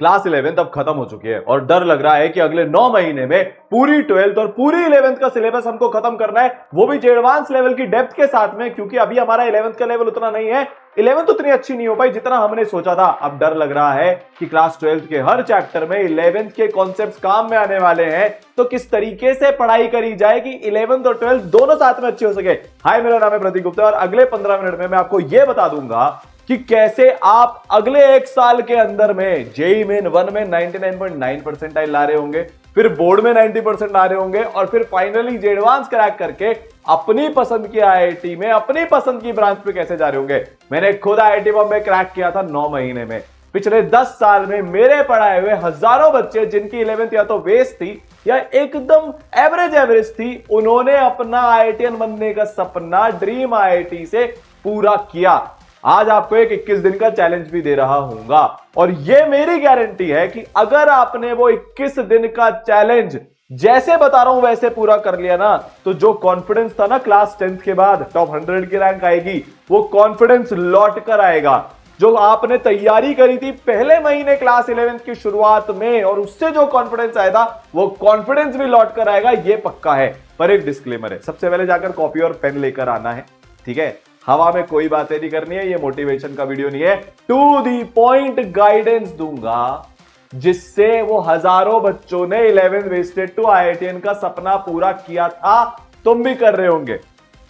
Class 11th अब खत्म हो चुकी है और डर लग रहा है कि अगले 9 महीने में पूरी 12th और पूरी 11th का सिलेबस हमको खत्म करना है, वो भी एडवांस लेवल की डेप्थ के साथ में, क्योंकि अभी हमारा 11th का लेवल उतना नहीं है, 11th उतनी अच्छी नहीं हो पाई जितना हमने सोचा था। अब डर लग रहा है कि क्लास 12th के हर चैप्टर में 11th के कॉन्सेप्ट्स काम में आने वाले हैं, तो किस तरीके से पढ़ाई करी जाए कि 11th और 12th दोनों साथ में अच्छी हो सके। हाय, मेरा नाम है प्रतीक गुप्ता और अगले 15 मिनट में मैं आपको यह बता दूंगा कि कैसे आप अगले एक साल के अंदर में जेईई मेन 1 में 99.9 परसेंटाइल ला रहे होंगे, फिर बोर्ड में 90% ला रहे होंगे और फिर फाइनली एडवांस क्रैक करके अपनी पसंद की आईआईटी में अपनी पसंद की ब्रांच पे कैसे जा रहे होंगे। मैंने खुद आईआईटी बॉम्बे क्रैक किया था 9 महीने में। पिछले 10 साल में मेरे पढ़ाए हुए हजारों बच्चे जिनकी 11th या तो वेस्ट थी या एकदम एवरेज थी, उन्होंने अपना आईआईटीएन बनने का सपना ड्रीम आईआईटी से पूरा किया। आज आपको एक 21 दिन का चैलेंज भी दे रहा हूंगा और यह मेरी गारंटी है कि अगर आपने वो 21 दिन का चैलेंज जैसे बता रहा हूं वैसे पूरा कर लिया ना, तो जो कॉन्फिडेंस था ना क्लास 10th के बाद टॉप 100 की रैंक आएगी, वो कॉन्फिडेंस लौट कर आएगा। जो आपने तैयारी करी थी पहले महीने क्लास 11th की शुरुआत में और उससे जो कॉन्फिडेंस आया था, वो कॉन्फिडेंस भी लौट कर आएगा, ये पक्का है। पर एक डिस्क्लेमर है, सबसे पहले जाकर कॉपी और पेन लेकर आना है, ठीक है। हवा में कोई बातें नहीं करनी है, ये मोटिवेशन का वीडियो नहीं है, टू दी पॉइंट गाइडेंस दूंगा जिससे वो हजारों बच्चों ने 11th वेस्टेड टू आईआईटीएन का सपना पूरा किया था, तुम भी कर रहे होंगे।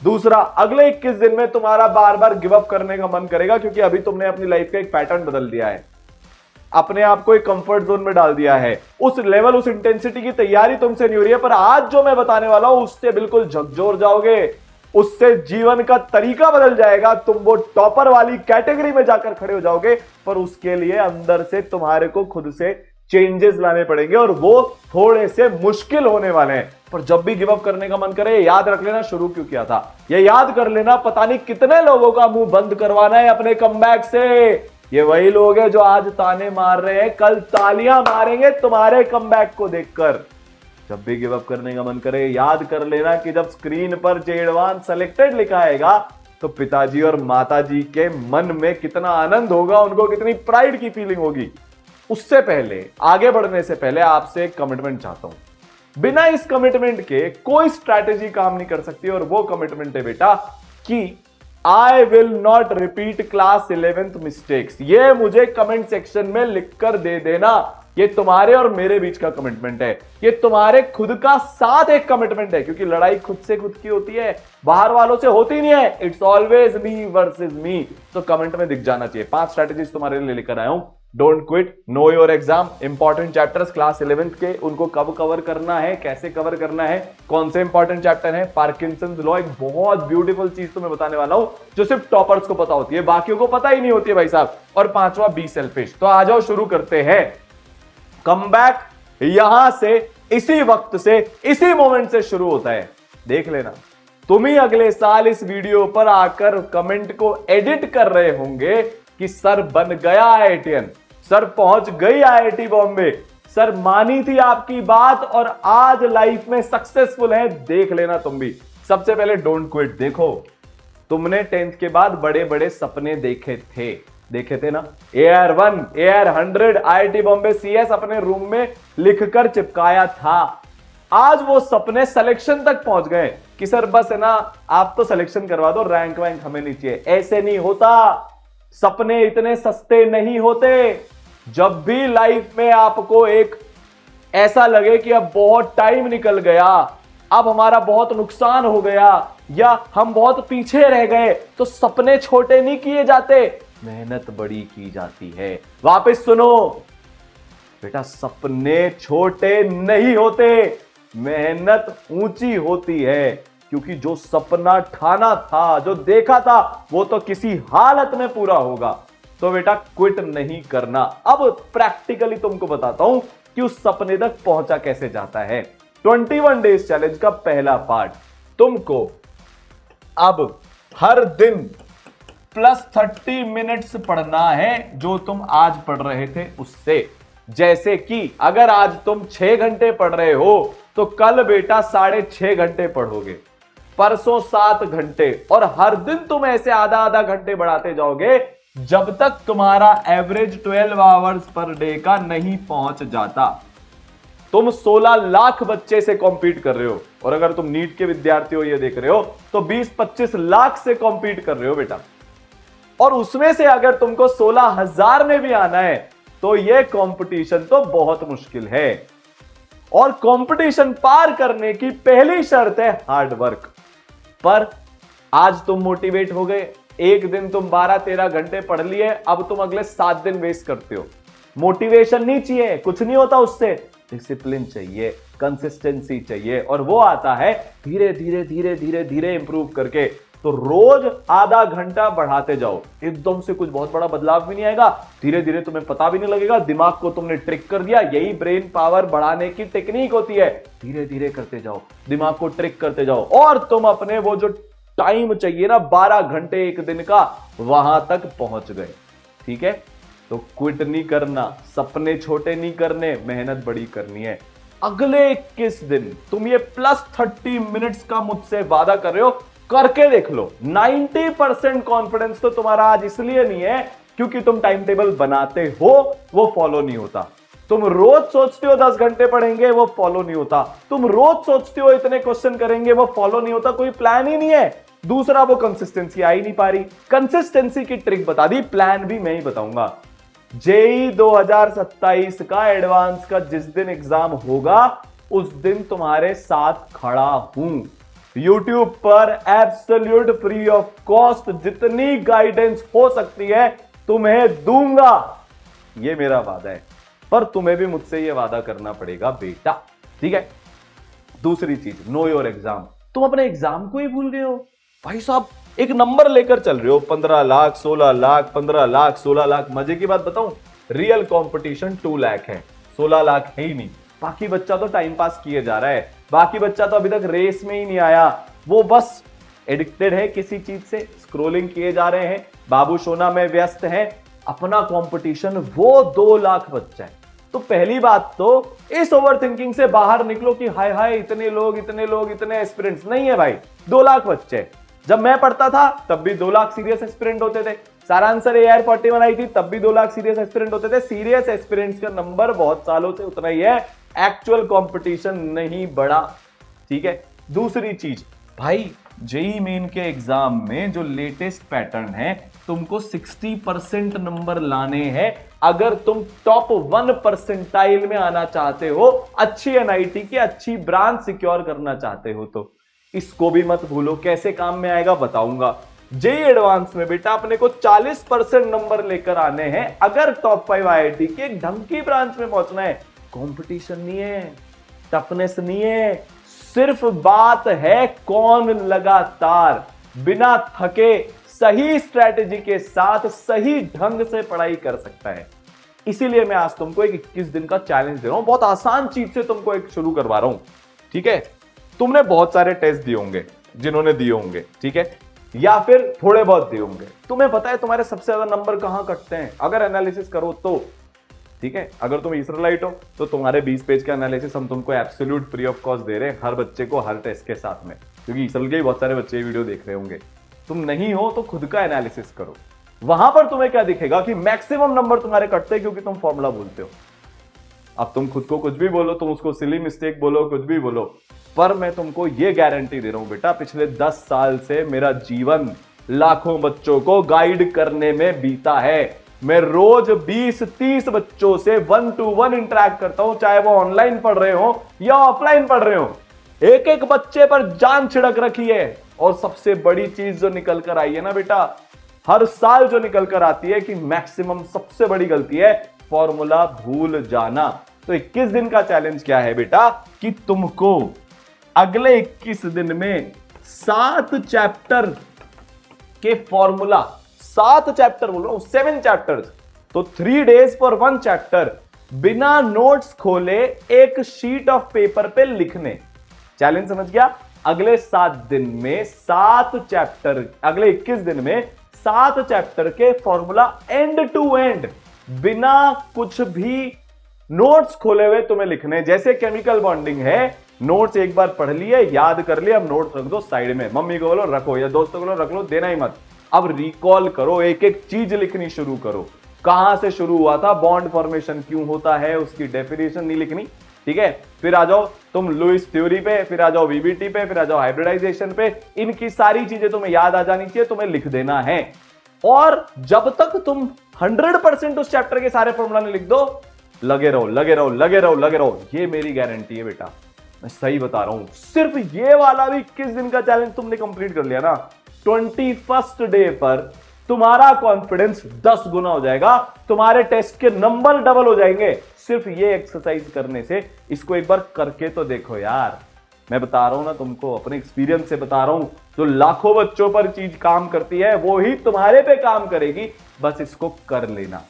दूसरा, अगले 21 दिन में तुम्हारा बार बार गिव अप करने का मन करेगा, क्योंकि अभी तुमने अपनी लाइफ का एक पैटर्न बदल दिया है, अपने आप को एक कंफर्ट जोन में डाल दिया है। उस लेवल उस इंटेंसिटी की तैयारी तुमसे नहीं हो रही है, पर आज जो मैं बताने वाला हूं उससे बिल्कुल झकझोर जाओगे, उससे जीवन का तरीका बदल जाएगा, तुम वो टॉपर वाली कैटेगरी में जाकर खड़े हो जाओगे। पर उसके लिए अंदर से तुम्हारे को खुद से चेंजेस लाने पड़ेंगे और वो थोड़े से मुश्किल होने वाले हैं। पर जब भी गिव अप करने का मन करे, याद रख लेना शुरू क्यों किया था, ये याद कर लेना। पता नहीं कितने लोगों का मुंह बंद करवाना है अपने कमबैक से। ये वही लोग हैं जो आज ताने मार रहे हैं, कल तालियां मारेंगे तुम्हारे कमबैक को देखकर। जब भी गिव अप करने का मन करे, याद कर लेना कि जब स्क्रीन पर जे एडवांस सेलेक्टेड लिखा आएगा, तो पिताजी और माताजी के मन में कितना आनंद होगा, उनको कितनी प्राइड की फीलिंग होगी। उससे पहले, आगे बढ़ने से पहले आपसे एक कमिटमेंट चाहता हूं। बिना इस कमिटमेंट के कोई स्ट्रैटेजी काम नहीं कर सकती, और वो कमिटमेंट है बेटा कि I will not repeat class 11th mistakes. ये मुझे कमेंट सेक्शन में लिखकर दे देना। ये तुम्हारे और मेरे बीच का कमिटमेंट है, ये तुम्हारे खुद का साथ एक कमिटमेंट है, क्योंकि लड़ाई खुद से खुद की होती है, बाहर वालों से होती नहीं है। इट्स ऑलवेज मी वर्सेस मी। तो कमेंट में दिख जाना चाहिए। 5 स्ट्रैटेजीज तुम्हारे लिए लेकर आया हूं। Don't quit, know your exam, important chapters class 11th के, उनको कब कवर करना है, कैसे कवर करना है, कौन से इंपॉर्टेंट चैप्टर है। पार्किंसंस लॉ एक बहुत ब्यूटीफुल चीज तुम्हें बताने वाला हूं, जो सिर्फ टॉपर्स को पता होती है, बाकियों को पता ही नहीं होती है भाई साहब। और 5वां, बी सेल्फिश। तो आ जाओ, शुरू करते हैं। कमबैक यहां से, इसी वक्त से, इसी मोमेंट से शुरू होता है। देख लेना, तुम ही अगले साल इस वीडियो पर आकर कमेंट को एडिट कर रहे होंगे कि सर बन गया आईआईटीएन, सर पहुंच गई आईआईटी बॉम्बे, सर मानी थी आपकी बात और आज लाइफ में सक्सेसफुल है। देख लेना तुम भी। सबसे पहले डोंट क्विट। देखो, तुमने 10th के बाद बड़े बड़े सपने देखे थे ना, AR1, AR100, IIT Bombay CS अपने रूम में लिखकर चिपकाया था। आज वो सपने सिलेक्शन तक पहुंच गए कि सर बस है ना, आप तो सिलेक्शन करवा दो, रैंक वैंक हमें नहीं चाहिए। ऐसे नहीं होता, सपने इतने सस्ते नहीं होते। जब भी लाइफ में आपको एक ऐसा लगे कि अब बहुत टाइम निकल गया, अब हमारा बहुत नुकसान हो गया या हम बहुत पीछे रह गए, तो सपने छोटे नहीं किए जाते, मेहनत बड़ी की जाती है। वापस सुनो बेटा, सपने छोटे नहीं होते, मेहनत ऊंची होती है, क्योंकि जो सपना ठाना था, जो देखा था, वो तो किसी हालत में पूरा होगा। तो बेटा क्विट नहीं करना। अब प्रैक्टिकली तुमको बताता हूं कि उस सपने तक पहुंचा कैसे जाता है। 21 डेज चैलेंज का पहला पार्ट, तुमको अब हर दिन +30 मिनट्स पढ़ना है, जो तुम आज पढ़ रहे थे उससे। जैसे कि अगर आज तुम 6 घंटे पढ़ रहे हो, तो कल बेटा 6.5 घंटे पढ़ोगे, परसों 7 घंटे, और हर दिन तुम ऐसे आधा आधा घंटे बढ़ाते जाओगे जब तक तुम्हारा एवरेज 12 आवर्स पर डे का नहीं पहुंच जाता। तुम 16 लाख बच्चे से कॉम्पीट कर रहे हो, और अगर तुम नीट के विद्यार्थी हो ये देख रहे हो तो 20-25 लाख से कॉम्पीट कर रहे हो बेटा। और उसमें से अगर तुमको 16,000 में भी आना है तो ये कंपटीशन तो बहुत मुश्किल है। और कंपटीशन पार करने की पहली शर्त है हार्ड वर्क। पर आज तुम मोटिवेट हो गए, एक दिन तुम 12-13 घंटे पढ़ लिए, अब तुम अगले 7 दिन वेस्ट करते हो। मोटिवेशन नहीं चाहिए, कुछ नहीं होता उससे, डिसिप्लिन चाहिए, कंसिस्टेंसी चाहिए, और वो आता है धीरे धीरे धीरे धीरे धीरे इंप्रूव करके। तो रोज आधा घंटा बढ़ाते जाओ, एकदम से कुछ बहुत बड़ा बदलाव भी नहीं आएगा, धीरे धीरे तुम्हें पता भी नहीं लगेगा, दिमाग को तुमने ट्रिक कर दिया। यही ब्रेन पावर बढ़ाने की टेक्निक होती है, धीरे धीरे करते जाओ, दिमाग को ट्रिक करते जाओ, और तुम अपने वो जो टाइम चाहिए ना 12 घंटे एक दिन का, वहां तक पहुंच गए। ठीक है, तो क्विट नहीं करना, सपने छोटे नहीं करने, मेहनत बड़ी करनी है। अगले 21 दिन तुम ये +30 मिनट्स का मुझसे वादा कर रहे हो, करके देख लो। 90% कॉन्फिडेंस तो तुम्हारा आज इसलिए नहीं है क्योंकि तुम टाइम टेबल बनाते हो, वो फॉलो नहीं होता। तुम रोज सोचते हो 10 घंटे पढ़ेंगे, वो फॉलो नहीं होता। तुम रोज सोचते हो इतने क्वेश्चन करेंगे, वो फॉलो नहीं होता, कोई प्लान ही नहीं है। दूसरा, वो कंसिस्टेंसी आ ही नहीं पा रही। कंसिस्टेंसी की ट्रिक बता दी, प्लान भी मैं ही बताऊंगा। जेई 2027 का एडवांस का जिस दिन एग्जाम होगा उस दिन तुम्हारे साथ खड़ा हूं। YouTube पर एब्सोल्यूट फ्री ऑफ कॉस्ट जितनी गाइडेंस हो सकती है तुम्हें दूंगा, ये मेरा वादा है। पर तुम्हें भी मुझसे ये वादा करना पड़ेगा बेटा, ठीक है। दूसरी चीज, नो योर एग्जाम। तुम अपने एग्जाम को ही भूल गए हो भाई साहब। एक नंबर लेकर चल रहे हो, 15 लाख, 16 लाख, 15 लाख, 16 लाख। मजे की बात बताऊं, रियल कंपटीशन 2 लाख है, 16 लाख है ही नहीं। बाकी बच्चा तो टाइम पास किए जा रहा है, बाकी बच्चा तो अभी तक रेस में ही नहीं आया, वो बस एडिक्टेड है किसी चीज से, स्क्रोलिंग किए जा रहे हैं, बाबू सोना में व्यस्त है। अपना कंपटीशन वो 2 लाख बच्चा है। तो पहली बात तो इस ओवरथिंकिंग से बाहर निकलो कि हाय हाय इतने लोग इतने एस्पिरेंट्स नहीं है भाई, 2 लाख बच्चे। जब मैं पढ़ता था तब भी 2 लाख सीरियस एस्पिरेंट होते थे। सारांसर AIR 41 आई थी तब भी 2 लाख सीरियस एस्पिरेंट होते थे। सीरियस एस्पिरेंट्स का नंबर बहुत सालों से उतना ही है, एक्चुअल कंपटीशन नहीं बढ़ा, ठीक है। दूसरी चीज भाई, जेई मेन के एग्जाम में जो लेटेस्ट पैटर्न है, तुमको 60% नंबर लाने हैं अगर तुम टॉप 1% में आना चाहते हो, अच्छी NIT की अच्छी ब्रांच सिक्योर करना चाहते हो तो। इसको भी मत भूलो, कैसे काम में आएगा बताऊंगा। जेई एडवांस में बेटा अपने को 40% नंबर लेकर आने हैं अगर टॉप 5 IIT की एक ढंग की ब्रांच में पहुंचना है। कंपटीशन नहीं है, टफनेस नहीं है, सिर्फ बात है कौन लगातार बिना थके सही स्ट्रेटेजी के साथ सही ढंग से पढ़ाई कर सकता है। इसीलिए मैं आज तुमको एक 21 दिन का चैलेंज दे रहा हूं, बहुत आसान चीज से तुमको एक शुरू करवा रहा हूं, ठीक है। तुमने बहुत सारे टेस्ट दिए होंगे, जिन्होंने दिए होंगे, ठीक है, या फिर थोड़े बहुत दिए होंगे। तुम्हें पता है तुम्हारे सबसे ज्यादा नंबर कहां कटते हैं अगर एनालिसिस करो तो, ठीक है। अगर तुम इसराइलाइट हो तो तुम्हारे 20 पेज का एनालिसिस हम तुमको एब्सोल्यूट फ्री ऑफ कॉस्ट दे रहे हैं हर बच्चे को हर टेस्ट के साथ में, क्योंकि इसराइल के बहुत सारे बच्चे वीडियो देख रहे होंगे। तुम नहीं हो तो खुद का एनालिसिस करो, वहां पर तुम्हें क्या दिखेगा कि मैक्सिमम नंबर तुम्हारे कटते हैं क्योंकि तुम फॉर्मूला भूलते हो। अब तुम खुद को कुछ भी बोलो, तुम उसको सिली मिस्टेक बोलो, कुछ भी बोलो, पर मैं तुमको ये गारंटी दे रहा हूं बेटा, पिछले 10 साल से मेरा जीवन लाखों बच्चों को गाइड करने में बीता है। मैं रोज 20-30 बच्चों से 1-to-1 इंटरेक्ट करता हूं, चाहे वो ऑनलाइन पढ़ रहे हो या ऑफलाइन पढ़ रहे हो। एक एक बच्चे पर जान छिड़क रखी है। और सबसे बड़ी चीज जो निकल कर आई है ना बेटा, हर साल जो निकल कर आती है कि मैक्सिमम सबसे बड़ी गलती है फॉर्मूला भूल जाना। तो 21 दिन का चैलेंज क्या है बेटा, कि तुमको अगले 21 दिन में 7 चैप्टर के फॉर्मूला, 7 चैप्टर बोल रहा हूं, 7 चैप्टर्स, तो 3 days for 1 चैप्टर बिना नोट्स खोले एक शीट ऑफ पेपर पे लिखने। चैलेंज समझ गया? अगले 7 दिन में 7 चैप्टर, अगले 21 दिन में 7 चैप्टर के फॉर्मूला एंड टू एंड बिना कुछ भी नोट्स खोले हुए तुम्हें लिखने। जैसे केमिकल बॉन्डिंग है, नोट्स एक बार पढ़ लिए, याद कर लिए, अब नोट्स रख दो साइड में, मम्मी को बोलो रखो या दोस्तों को बोलो रख लो, देना ही मत। अब रिकॉल करो, एक एक चीज लिखनी शुरू करो। कहां से शुरू हुआ था, बॉन्ड फॉर्मेशन क्यों होता है, उसकी डेफिनेशन नहीं लिखनी, ठीक है। फिर आ जाओ तुम लुईस थ्योरी पे, फिर आ जाओ वीबीटी पे, फिर आ जाओ हाइब्रिडाइजेशन पे। इनकी सारी चीजें तुम्हें याद आ जानी चाहिए, तुम्हें लिख देना है। और जब तक तुम 100% उस चैप्टर के सारे फॉर्मूला नहीं लिख दो, लगे रहो लगे रहो लगे रहो लगे रहो, ये मेरी गारंटी है बेटा, मैं सही बता रहा हूं। सिर्फ ये वाला भी 21 दिन का चैलेंज तुमने कंप्लीट कर लिया ना, 21st डे पर तुम्हारा कॉन्फिडेंस 10 गुना हो जाएगा, तुम्हारे टेस्ट के नंबर डबल हो जाएंगे सिर्फ ये एक्सरसाइज करने से। इसको एक बार करके तो देखो यार, मैं बता रहा हूं ना तुमको, अपने एक्सपीरियंस से बता रहा हूं। जो लाखों बच्चों पर चीज काम करती है वो ही तुम्हारे पे काम करेगी, बस इसको कर लेना।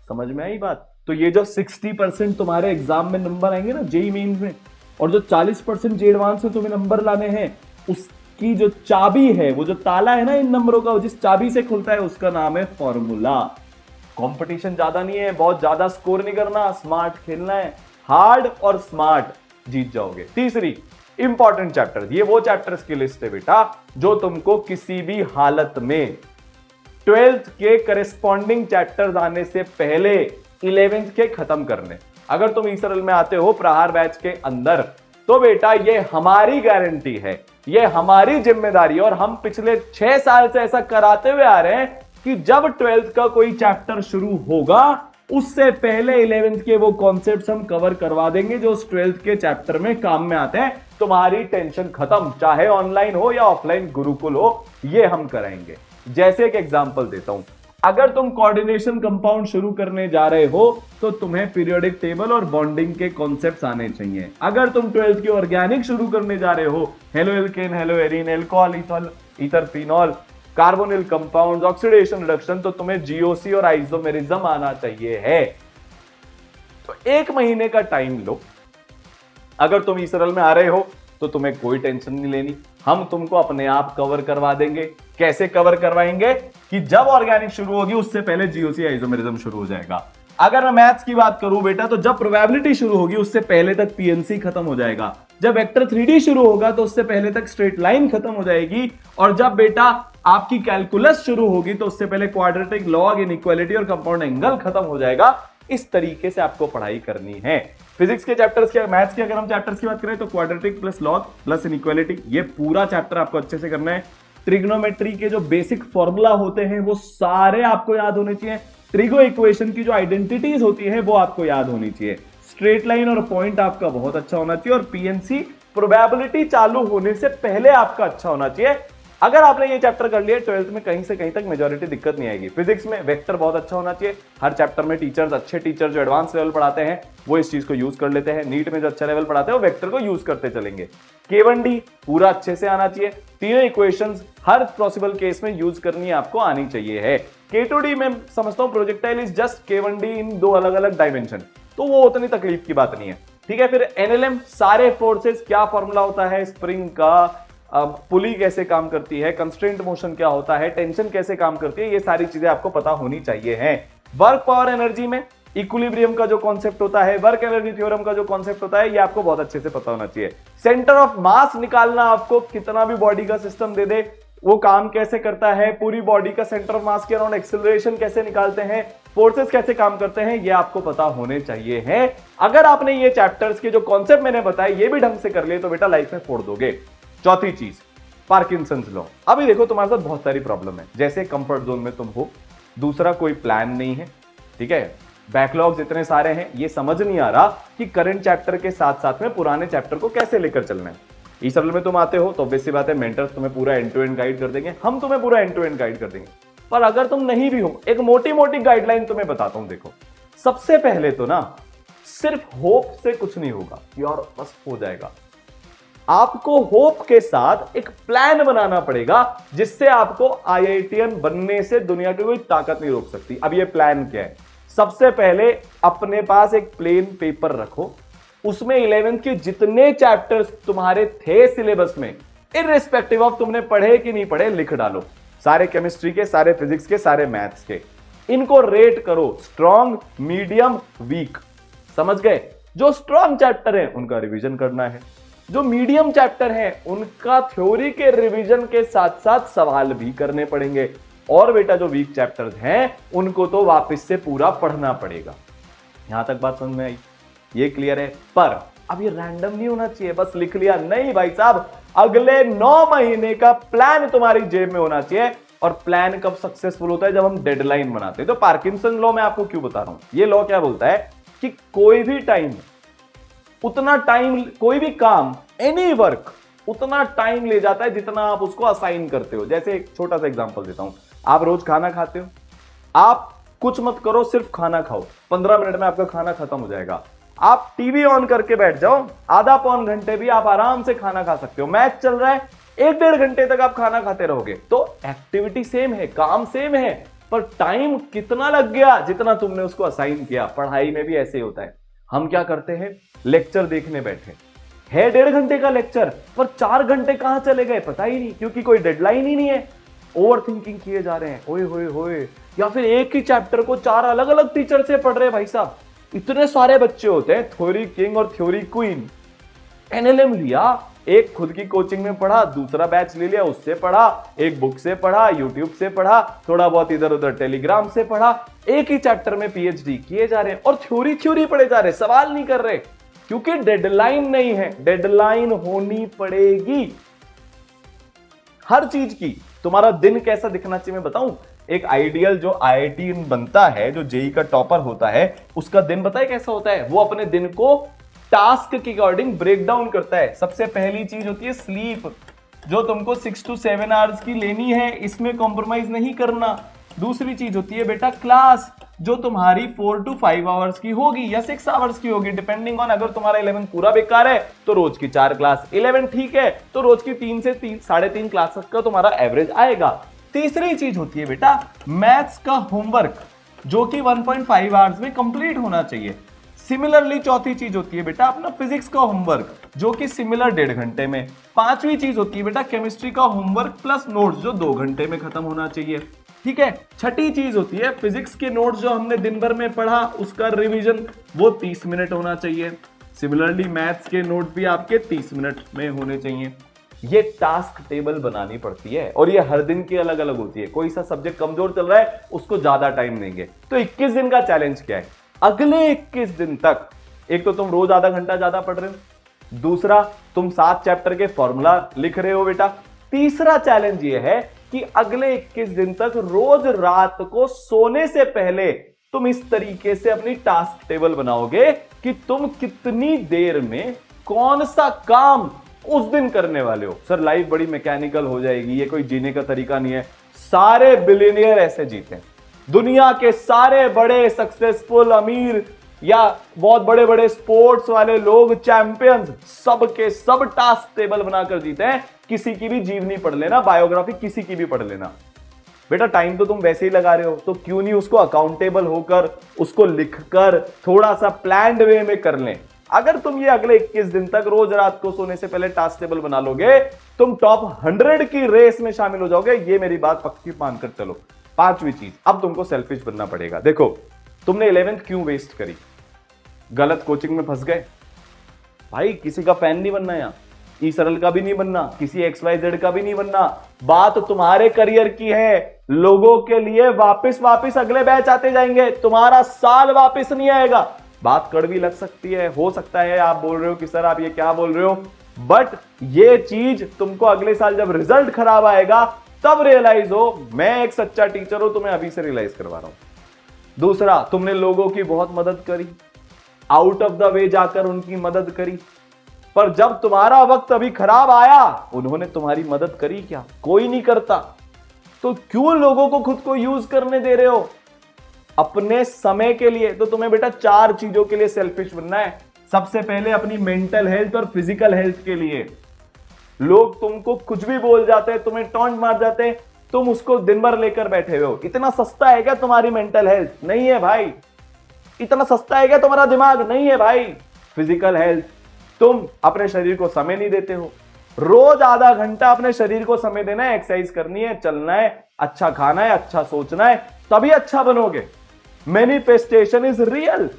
समझ में आई बात? तो ये जो 60% तुम्हारे एग्जाम में नंबर आएंगे ना जेईई मेंस में, और जो 40% जे एडवांस में तुम्हें नंबर लाने हैं, उसकी जो चाबी है, वो जो ताला है ना इन नंबरों का, जिस चाबी से खुलता है, उसका नाम है फॉर्मूला। कंपटीशन ज्यादा नहीं है, बहुत ज्यादा स्कोर नहीं करना, स्मार्ट खेलना है, हार्ड और स्मार्ट जीत जाओगे। तीसरी इंपॉर्टेंट चैप्टर, ये वो चैप्टर्स की लिस्ट है बेटा जो तुमको किसी भी हालत में 12th के करेस्पॉन्डिंग चैप्टर्स आने से पहले 11th के खत्म करने। अगर तुम ईसरल में आते हो प्रहार बैच के अंदर, तो बेटा ये हमारी गारंटी है, ये हमारी जिम्मेदारी है, और हम पिछले 6 साल से ऐसा कराते हुए आ रहे हैं कि जब 12th का कोई चैप्टर शुरू होगा उससे पहले 11th के वो कॉन्सेप्ट्स हम कवर करवा देंगे जो उस 12th के चैप्टर में काम में आते हैं। तुम्हारी टेंशन खत्म, चाहे ऑनलाइन हो या ऑफलाइन गुरुकुल हो, ये हम कराएंगे। जैसे एक एग्जांपल देता हूं, अगर तुम कोऑर्डिनेशन कंपाउंड शुरू करने जा रहे हो तो तुम्हें पीरियोडिक टेबल और बॉन्डिंग के कॉन्सेप्ट्स आने चाहिए। अगर तुम 12th की ऑर्गेनिक शुरू करने जा रहे हो, haloalkane, haloarene, alcohol, इथॉल, ether, phenol, carbonyl compounds, oxidation reduction, तो तुम्हें जीओसी और आइसोमेरिज्म आना चाहिए है। तो 1 महीने का टाइम लो। अगर तुम ईसरल में आ रहे हो तो तुम्हें कोई टेंशन नहीं लेनी, हम तुमको अपने आप कवर करवा देंगे। कैसे कवर करवाएंगे कि जब ऑर्गेनिक शुरू होगी उससे पहले जीओसी आइसोमेरिज्म शुरू हो जाएगा। अगर मैं मैथ्स की बात करूं बेटा, तो जब प्रोबेबिलिटी शुरू होगी उससे पहले तक पीएनसी खत्म हो जाएगा। जब वेक्टर 3D शुरू होगा तो उससे पहले तक स्ट्रेट लाइन खत्म हो जाएगी। और जब बेटा आपकी कैलकुलस शुरू होगी तो उससे पहले क्वाड्रेटिक, लॉग, इनइक्वालिटी और कंपाउंड एंगल खत्म हो जाएगा। इस तरीके से आपको पढ़ाई करनी है। फिजिक्स के चैप्टर्स की, मैथ्स के अगर हम चैप्टर्स की बात करें तो quadratic plus log plus inequality, ये पूरा चैप्टर आपको अच्छे से करना है। ट्रिग्नोमेट्री के जो बेसिक फॉर्मूला होते हैं वो सारे आपको याद होने चाहिए। ट्रिगो इक्वेशन की जो आइडेंटिटीज होती है वो आपको याद होनी चाहिए। स्ट्रेट लाइन और पॉइंट आपका बहुत अच्छा होना चाहिए, और पीएनसी प्रोबेबिलिटी चालू होने से पहले आपका अच्छा होना चाहिए। अगर आपने ये चैप्टर कर लिया 12th में कहीं से कहीं तक मेजॉरिटी दिक्कत नहीं आएगी। फिजिक्स में वेक्टर बहुत अच्छा होना चाहिए, हर चैप्टर में टीचर्स, अच्छे टीचर जो एडवांस लेवल पढ़ाते हैं वो इस चीज को यूज कर लेते हैं। नीट में जो अच्छा लेवल पढ़ाते हैं वो वेक्टर को यूज करते चलेंगे। K1D पूरा अच्छे से आना चाहिए, तीनों इक्वेशंस हर पॉसिबल केस में यूज करनी आपको आनी चाहिए है। K2D में समझता हूं प्रोजेक्टाइल इज जस्ट K1D इन 2 अलग अलग डायमेंशन, तो वो उतनी तकलीफ की बात नहीं है, ठीक है। फिर NLM सारे फोर्सेस, क्या फॉर्मूला होता है स्प्रिंग का, पुली कैसे काम करती है, कंस्ट्रेंट मोशन क्या होता है, टेंशन कैसे काम करती है, ये सारी चीजें आपको पता होनी चाहिए हैं। वर्क पावर एनर्जी में इक्विलिब्रियम का जो कॉन्सेप्ट होता है, वर्क एनर्जी थ्योरम का जो कॉन्सेप्ट होता है, ये आपको बहुत अच्छे से पता होना चाहिए। सेंटर ऑफ मास निकालना, आपको कितना भी बॉडी का सिस्टम दे दे वो काम कैसे करता है, पूरी बॉडी का सेंटर ऑफ मास के अराउंड एक्सेलरेशन कैसे निकालते हैं, फोर्सेस कैसे काम करते हैं, ये आपको पता होने चाहिए हैं। अगर आपने ये चैप्टर्स के जो कॉन्सेप्ट मैंने बताए ये भी ढंग से कर लिए तो बेटा लाइफ में फोड़ दोगे। चौथी चीज, पार्किंसंस लॉ। अभी देखो तुम्हारे साथ बहुत सारी प्रॉब्लम है, जैसे कंफर्ट जोन में तुम हो, दूसरा कोई प्लान नहीं है, ठीक है, बैकलॉग्स इतने सारे हैं, ये समझ नहीं आ रहा कि करंट चैप्टर के साथ साथ में पुराने चैप्टर को कैसे लेकर चलना है। ईसरल में तुम आते हो तो ऑब्वियस सी बात है मेंटर्स तुम्हें पूरा एंड टू एंड गाइड कर देंगे, हम तुम्हें पूरा एंड टू एंड गाइड कर देंगे। पर अगर तुम नहीं भी हो, एक मोटी मोटी गाइडलाइन तुम्हें बताता हूं। देखो, सबसे पहले तो ना सिर्फ होप से कुछ नहीं होगा कि और बस हो जाएगा। आपको होप के साथ एक प्लान बनाना पड़ेगा जिससे आपको आईआईटीएन बनने से दुनिया की कोई ताकत नहीं रोक सकती। अब ये प्लान क्या है? सबसे पहले अपने पास एक प्लेन पेपर रखो, उसमें 11th के जितने चैप्टर्स तुम्हारे थे सिलेबस में, इररिस्पेक्टिव ऑफ तुमने पढ़े कि नहीं पढ़े, लिख डालो। सारे केमिस्ट्री के, सारे फिजिक्स के, सारे मैथ्स के, इनको रेट करो, स्ट्रॉन्ग, मीडियम, वीक। समझ गए? जो स्ट्रॉन्ग चैप्टर है उनका रिवीजन करना है, जो मीडियम चैप्टर हैं उनका थ्योरी के रिवीजन के साथ साथ सवाल भी करने पड़ेंगे, और बेटा जो वीक चैप्टर्स हैं उनको तो वापस से पूरा पढ़ना पड़ेगा। यहां तक बात समझ में आई, ये क्लियर है। पर अब ये रैंडम नहीं होना चाहिए, बस लिख लिया नहीं भाई साहब, अगले 9 महीने का प्लान तुम्हारी जेब में होना चाहिए। और प्लान कब सक्सेसफुल होता है? जब हम डेडलाइन बनाते हैं। तो पार्किंसन लॉ मैं आपको क्यों बता रहा हूं, ये लॉ क्या बोलता है कि कोई भी टाइम, उतना टाइम, कोई भी काम, एनी वर्क उतना टाइम ले जाता है जितना आप उसको असाइन करते हो। जैसे एक छोटा सा एग्जांपल देता हूं, आप रोज खाना खाते हो, आप कुछ मत करो, सिर्फ खाना खाओ, 15 मिनट में आपका खाना खत्म हो जाएगा। आप टीवी ऑन करके बैठ जाओ, आधा पौन घंटे भी आप आराम से खाना खा सकते हो। मैच चल रहा है, 1-1.5 घंटे तक आप खाना खाते रहोगे। तो एक्टिविटी सेम है, काम सेम है, पर टाइम कितना लग गया जितना तुमने उसको असाइन किया। पढ़ाई में भी ऐसे ही होता है। हम क्या करते हैं, लेक्चर देखने बैठे है 1.5 घंटे का लेक्चर, पर 4 घंटे कहां चले गए पता ही नहीं, क्योंकि कोई डेडलाइन ही नहीं है। ओवर थिंकिंग किए जा रहे हैं, ओए होए होए, या फिर एक ही चैप्टर को 4 अलग अलग टीचर से पढ़ रहे हैं। भाई साहब इतने सारे बच्चे होते हैं, थ्योरी किंग और थ्योरी क्वीन। एनएलएम लिया, एक खुद की कोचिंग में पढ़ा, दूसरा बैच ले लिया उससे पढ़ा, एक बुक से पढ़ा, यूट्यूब से पढ़ा, थोड़ा बहुत इधर उधर टेलीग्राम से पढ़ा, एक ही चैप्टर में पीएचडी किए जा रहे हैं और थ्योरी पढ़े जा रहे हैं, सवाल नहीं कर रहे, क्योंकि डेडलाइन नहीं है। डेडलाइन होनी पड़ेगी हर चीज की। तुम्हारा दिन कैसा दिखना चाहिए मैं बताऊं? एक आइडियल जो आईआईटी बनता है, जो जेई का टॉपर होता है, उसका दिन बताए कैसा होता है? वो अपने दिन को टास्क के अकॉर्डिंग ब्रेक डाउन करता है। सबसे पहली चीज होती है स्लीप, जो तुमको 6 to 7 आवर्स की लेनी है, इसमें कॉम्प्रोमाइज नहीं करना। दूसरी चीज होती है बेटा क्लास, जो तुम्हारी 4 to 5 आवर्स की होगी या 6 आवर्स की होगी, डिपेंडिंग ऑन। अगर तुम्हारा 11 पूरा बेकार है तो रोज की 4 क्लास, 11 ठीक है तो रोज की 3 से 3.5 क्लास का तुम्हारा एवरेज आएगा। तीसरी चीज होती है बेटा मैथ्स का होमवर्क, जो कि 1.5 आवर्स में कंप्लीट होना चाहिए। सिमिलरली चौथी चीज होती है बेटा अपना फिजिक्स का होमवर्क, जो कि सिमिलर 1.5 घंटे में। पांचवी चीज होती है बेटा केमिस्ट्री का होमवर्क प्लस नोट्स, जो 2 घंटे में खत्म होना चाहिए। ठीक है। छठी चीज होती है फिजिक्स के नोट्स, जो हमने दिन भर में पढ़ा उसका रिवीजन, वो 30 मिनट होना चाहिए। सिमिलरली मैथ्स के नोट्स भी आपके 30 मिनट में होने चाहिए। ये टास्क टेबल बनानी पड़ती है और ये हर दिन की अलग अलग होती है। कोई सा सब्जेक्ट कमजोर चल रहा है उसको ज्यादा टाइम देंगे। तो 21 दिन का चैलेंज क्या है? अगले 21 दिन तक, एक तो तुम रोज आधा घंटा ज्यादा पढ़ रहे हो, दूसरा तुम 7 चैप्टर के फॉर्मूला लिख रहे हो बेटा, तीसरा चैलेंज ये है कि अगले 21 दिन तक रोज रात को सोने से पहले तुम इस तरीके से अपनी टास्क टेबल बनाओगे कि तुम कितनी देर में कौन सा काम उस दिन करने वाले हो। सर लाइफ बड़ी मैकेनिकल हो जाएगी, ये कोई जीने का तरीका नहीं है। सारे बिलियनियर ऐसे जीते हैं, दुनिया के सारे बड़े सक्सेसफुल अमीर या बहुत बड़े बड़े स्पोर्ट्स वाले लोग, चैंपियंस, सब के सब टास्क टेबल बनाकर जीते हैं। किसी की भी जीवनी पढ़ लेना, बायोग्राफी किसी की भी पढ़ लेना। बेटा टाइम तो तुम वैसे ही लगा रहे हो, तो क्यों नहीं उसको अकाउंटेबल होकर, उसको लिखकर थोड़ा सा प्लान्ड वे में कर लें। अगर तुम ये अगले 21 दिन तक रोज रात को सोने से पहले टास्क टेबल बना लोगे, तुम टॉप 100 की रेस में शामिल हो जाओगे। ये मेरी बात पक्की मानकर चलो। पांचवी चीज, अब तुमको सेल्फिश बनना पड़ेगा। देखो तुमने 11th क्यों वेस्ट करी? गलत कोचिंग में फंस गए। भाई किसी का फैन नहीं बनना, यहां ई सरल का भी नहीं बनना, किसी XYZ का भी नहीं बनना। बात तुम्हारे करियर की है। लोगों के लिए वापस अगले बैच आते जाएंगे, तुम्हारा साल वापस नहीं आएगा। बात कड़वी लग सकती है, हो सकता है आप बोल रहे हो कि सर आप ये क्या बोल रहे हो, बट ये चीज तुमको अगले साल जब रिजल्ट खराब आएगा तब रियलाइज हो। मैं एक सच्चा टीचर हूं, तुम्हें अभी से रियलाइज करवा रहा हूं। दूसरा, तुमने लोगों की बहुत मदद करी, आउट ऑफ द वे जाकर उनकी मदद करी, पर जब तुम्हारा वक्त अभी खराब आया उन्होंने तुम्हारी मदद करी क्या? कोई नहीं करता। तो क्यों लोगों को खुद को यूज करने दे रहे हो अपने समय के लिए? तो तुम्हें बेटा 4 चीजों के लिए सेल्फिश बनना है। सबसे पहले अपनी मेंटल हेल्थ और फिजिकल हेल्थ के लिए। लोग तुमको कुछ भी बोल जाते हैं, तुम्हें टॉन्ट मार जाते हैं, तुम उसको दिन भर लेकर बैठे हुए हो। इतना सस्ता है क्या तुम्हारी मेंटल हेल्थ? नहीं है भाई। इतना सस्ता है क्या तुम्हारा दिमाग? नहीं है भाई। फिजिकल हेल्थ, तुम अपने शरीर को समय नहीं देते हो। रोज आधा घंटा अपने शरीर को समय देना है, एक्सरसाइज करनी है, चलना है, अच्छा खाना है, अच्छा सोचना है, तभी अच्छा बनोगे। Manifestation is real.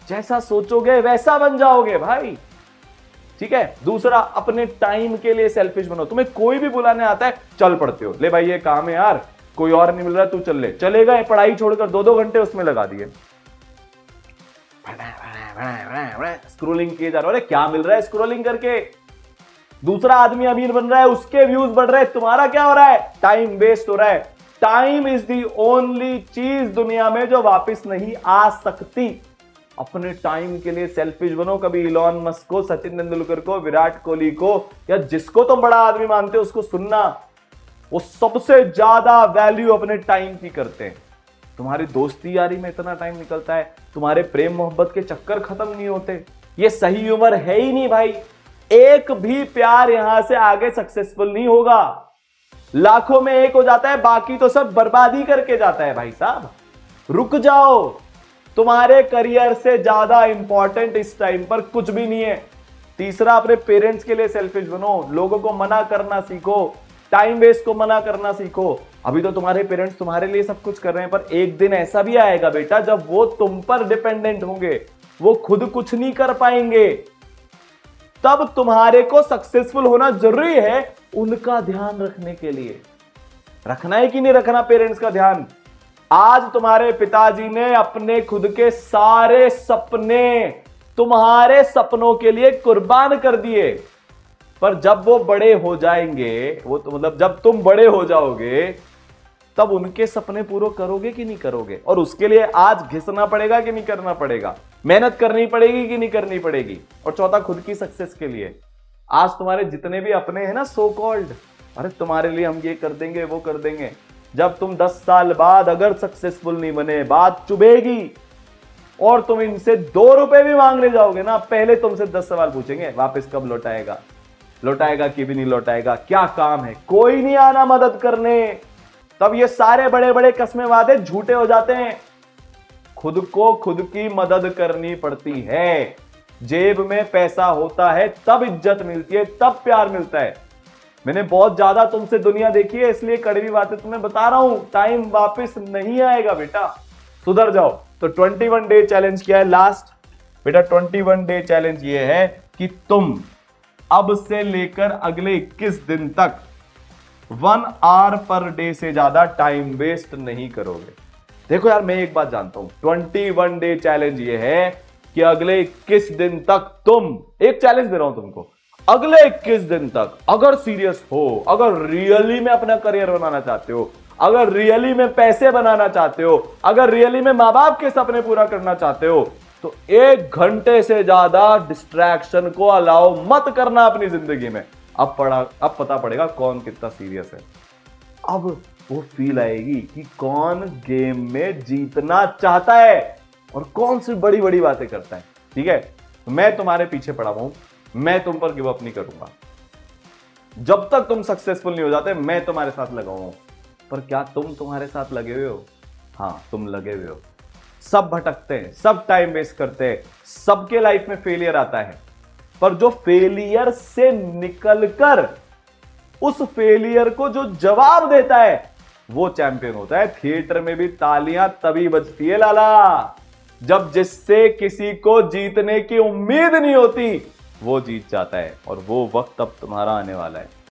जैसा सोचोगे वैसा बन जाओगे भाई। ठीक है। दूसरा, अपने टाइम के लिए सेल्फिश बनो। तुम्हें कोई भी बुलाने आता है, चल पड़ते हो, ले भाई ये काम है यार, कोई और नहीं मिल रहा, तू चल ले। चले गए, पढ़ाई छोड़कर 2-2 घंटे उसमें लगा दिए, स्क्रोलिंग किए जा रहे हो। अरे क्या मिल रहा है स्क्रोलिंग करके? दूसरा आदमी अमीर बन रहा है, उसके व्यूज बढ़ रहे हैं, तुम्हारा क्या हो रहा है? टाइम वेस्ट हो रहा है। टाइम इज दी ओनली चीज दुनिया में जो वापस नहीं आ सकती। अपने टाइम के लिए सेल्फिश बनो। कभी इलॉन मस्क को, सचिन तेंदुलकर को, विराट कोहली को, या जिसको तुम बड़ा आदमी मानते हो उसको सुनना, वो सबसे ज्यादा वैल्यू अपने टाइम की करते हैं। तुम्हारी दोस्ती यारी में इतना टाइम निकलता है, तुम्हारे प्रेम मोहब्बत के चक्कर खत्म नहीं होते। ये सही उम्र है ही नहीं भाई। एक भी प्यार यहां से आगे सक्सेसफुल नहीं होगा। लाखों में एक हो जाता है, बाकी तो सब बर्बादी करके जाता है भाई साहब। रुक जाओ, तुम्हारे करियर से ज्यादा इंपॉर्टेंट इस टाइम पर कुछ भी नहीं है। तीसरा, अपने पेरेंट्स के लिए सेल्फिश बनो। लोगों को मना करना सीखो, टाइम वेस्ट को मना करना सीखो। अभी तो तुम्हारे पेरेंट्स तुम्हारे लिए सब कुछ कर रहे हैं, पर एक दिन ऐसा भी आएगा बेटा जब वो तुम पर डिपेंडेंट होंगे, वो खुद कुछ नहीं कर पाएंगे। तब तुम्हारे को सक्सेसफुल होना जरूरी है उनका ध्यान रखने के लिए। रखना है कि नहीं रखना पेरेंट्स का ध्यान? आज तुम्हारे पिताजी ने अपने खुद के सारे सपने तुम्हारे सपनों के लिए कुर्बान कर दिए, पर जब वो बड़े हो जाएंगे, वो तो मतलब जब तुम बड़े हो जाओगे, तब उनके सपने पूरे करोगे कि नहीं करोगे? और उसके लिए आज घिसना पड़ेगा कि नहीं करना पड़ेगा? मेहनत करनी पड़ेगी कि नहीं करनी पड़ेगी? और चौथा, खुद की सक्सेस के लिए आज तुम्हारे जितने भी अपने हैं ना सो कॉल्ड, अरे तुम्हारे लिए हम ये कर देंगे, वो कर देंगे, जब तुम 10 साल बाद अगर सक्सेसफुल नहीं बने, बात चुभेगी और तुम इनसे 2 रुपए भी मांगने जाओगे ना, पहले तुमसे 10 सवाल पूछेंगे, वापस कब लौटाएगा, लौटाएगा कि भी नहीं लौटाएगा, क्या काम है, कोई नहीं आना मदद करने। तब ये सारे बड़े बड़े कस्में वादे झूठे हो जाते हैं। खुद को खुद की मदद करनी पड़ती है। जेब में पैसा होता है तब इज्जत मिलती है, तब प्यार मिलता है। मैंने बहुत ज्यादा तुमसे दुनिया देखी है, इसलिए कड़वी बातें तुम्हें बता रहा हूं। टाइम वापस नहीं आएगा बेटा, सुधर जाओ। तो 21 डे चैलेंज क्या है लास्ट बेटा? 21 डे चैलेंज ये है कि तुम अब से लेकर अगले 21 दिन तक 1 आवर पर डे से ज्यादा टाइम वेस्ट नहीं करोगे। देखो यार, मैं एक बात जानता हूं, 21 डे चैलेंज ये है कि अगले 21 दिन तक तुम, एक चैलेंज दे रहा हूं तुमको, अगले 21 दिन तक अगर सीरियस हो, अगर रियली में अपना करियर बनाना चाहते हो, अगर रियली में पैसे बनाना चाहते हो, अगर रियली में मां बाप के सपने पूरा करना चाहते हो, तो 1 घंटे से ज्यादा डिस्ट्रैक्शन को अलाउ मत करना अपनी जिंदगी में। अब पता पड़ेगा कौन कितना सीरियस है। अब वो फील आएगी कि कौन गेम में जीतना चाहता है और कौन सी बड़ी बड़ी बातें करता है। ठीक है, मैं तुम्हारे पीछे पड़ा हूं, मैं तुम पर गिव अप नहीं करूंगा। जब तक तुम सक्सेसफुल नहीं हो जाते, मैं तुम्हारे साथ लगा हूं। पर क्या तुम तुम्हारे साथ लगे हुए हो? हाँ, तुम लगे हुए हो। सब भटकते हैं, सब टाइम वेस्ट करते हैं, सबके लाइफ में फेलियर आता है, पर जो फेलियर से निकलकर उस फेलियर को जो जवाब देता है वो चैंपियन होता है। थिएटर में भी तालियां तभी बजती है लाला, जब जिससे किसी को जीतने की उम्मीद नहीं होती वो जीत जाता है, और वो वक्त अब तुम्हारा आने वाला है।